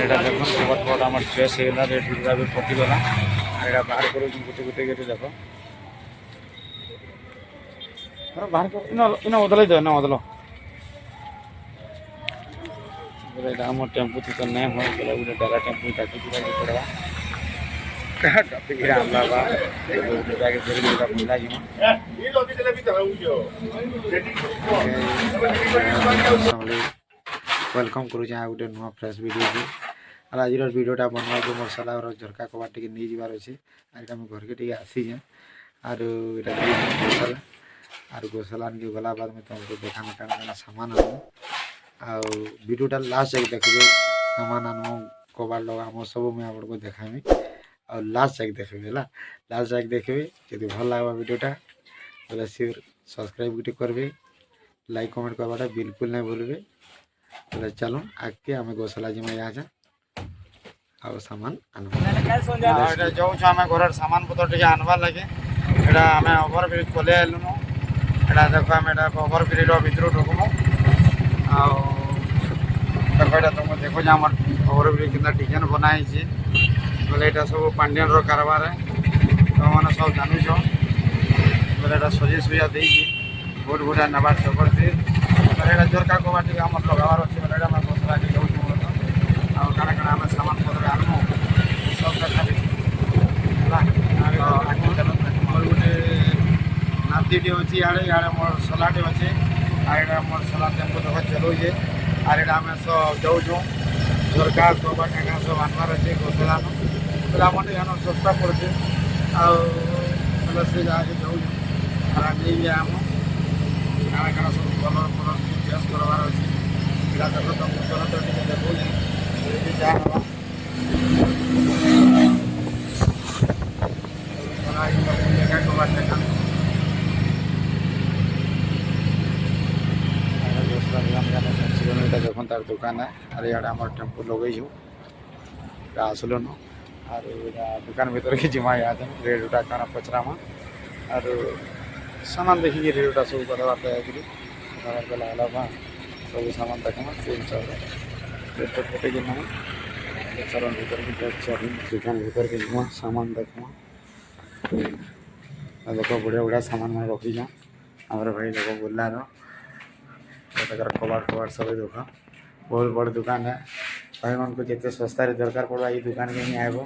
এটা দেখুন কবর ফট আমার চয়েস হয়ে গেল রেড গুলা भी পটিগলা আর এটা বাহার করে গুটে গুটে গেটে দেখো আর বাহার করে ইনা বদলাই দাও না বদলো এটা আমার টেম্পু তো নাই হয় বলে ওটা ডালা টেম্পু ডাকি দিবা পড়বা টপিক রে আমরা বা ওটা জায়গা ধরে দিবা মিলা জিমা वेलकम करुचे गोटे नुआ फ्रेश वीडियो को और आज वीडियोटा बनवा जो मोर साला और झरका कबाड़ टी नहीं जबार अच्छे आज आम घर के आसीजे और गोशाला और गोशाला के गला बाद में तुमको देखा क्या सामान आनू वीडियोटा लास्ट जाके देखिए सामान आनू कबाड़ लगा सब मुझे आपको देखामी और लास्ट जाके देखे है लास्ट जाके देखे जो भल लगा वीडियोटा बोले सिर सब्सक्राइब गोटे करेंगे लाइक कमेंट करवाटा बिल्कुल नहीं भूलबे बोले चलो आगे आम गोशाला जिमा यहाँ आउ सामान आना जो आम घर सामान पतर टे आनबार लगे यहाँ आम ओभर ब्रिज पलि आलुनु यहाँ देख आम ओभर ब्रिज भर ढुकमु देख यहाँ तुम देखो आम ओभर ब्रिज के डिजाइन बनाई बोले यहाँ सब पांडियन कारबार तुम सब जानूच बोले यहाँ सजे सुजा दे बहुत बढ़िया नबार जबरदस्त यहाँ झरका कबाड़ टी आम लगार अच्छे बोले आम गोशाला के जाऊँ काଣା काଣା आम सामान पत्र आनमु सब देखाबी मोर गोटे नातीटे अच्छी इे इे मोर सलाटे अच्छे आड़ा मोर सला टेम्पो देख चलाऊे आर यहाँ आम सब जाऊँ झरका कबाड़ क्या सब आनबार अच्छे गोशाला बोले आम यहाँ सस्ता पड़े आगे से जहाँ जाऊँ और नहीं आम काଣା काଣା सब कलर फलर चेंज करवार अच्छे यहाँ देख तुम चल तो देखो देखो तार दुकान है और यहाँ आम टेम्पो लगे आसलु और दुकान भर के जिमा यहाँ रेट उठा क्या पचरामा और सामान देखिए रेट उठा सब कथबार्ता है सब सामान देखा से हिसाब से फोटे के ना चलो भर के दुकान भर के जुआ सामान देखा देखो बढ़िया बढ़िया सामान मैं रखी जा हमारे भाई देखो बुलार कबाड़ कबाड़ सब देख बहुत बड़ दुकान है भाई मन को जिते सस्ता दरकार पड़ा ये दुकान के नहीं आएब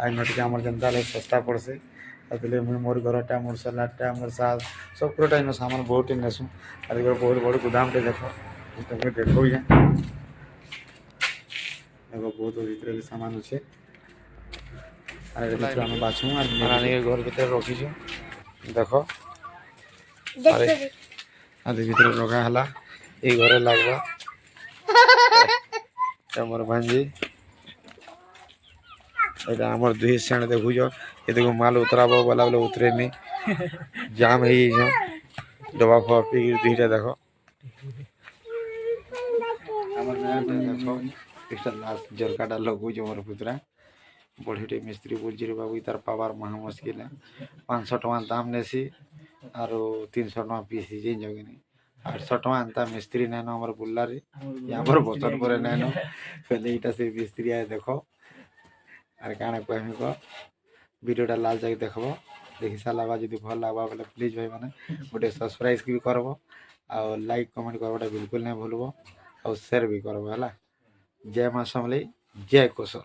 आज नटिके आम जनता सस्ता पड़से इसलिए मुझे मोर घरटा मोर सलाटा मोर साग सब पूरा इन सामान बहुत ही नेसू और बहुत बड़ गोदाम टे देख तुमको देखो देखो बहुत भीतर भी सामान अच्छे आम बाछू और घर भर रखीचु देख भीतर रखा है ये घरे लगवा मोर भांजी यहाँ आम दुई सेण देखुच ये देखो माल उतराब बोला बोले उतरे नहीं जाम है डबा फबा पी दुईटा देख झरकाटा लगुच मोर पुतरा बढ़ी मिस्त्री बुझी बाबू तार पावार महा मुस्किल है 500 टका दाम नेसी और 300 टका पीस जगनी 800 टका आनता मिस्त्री नैन आम बुलार यहाँ बचन पर नैन पहले यहाँ से मिस्त्री आए देख और क्या कहमी कह वीडियोटा लास्ट जाके देखब देखी सारा जो भल लगवा बोले प्लीज भाई मैंने गोटे सब्सक्राइब भी करब आ लाइक कमेंट करवाटा बिल्कुल नहीं भूलब और शेयर भी करब है जय माँ समलेई जय कोशल।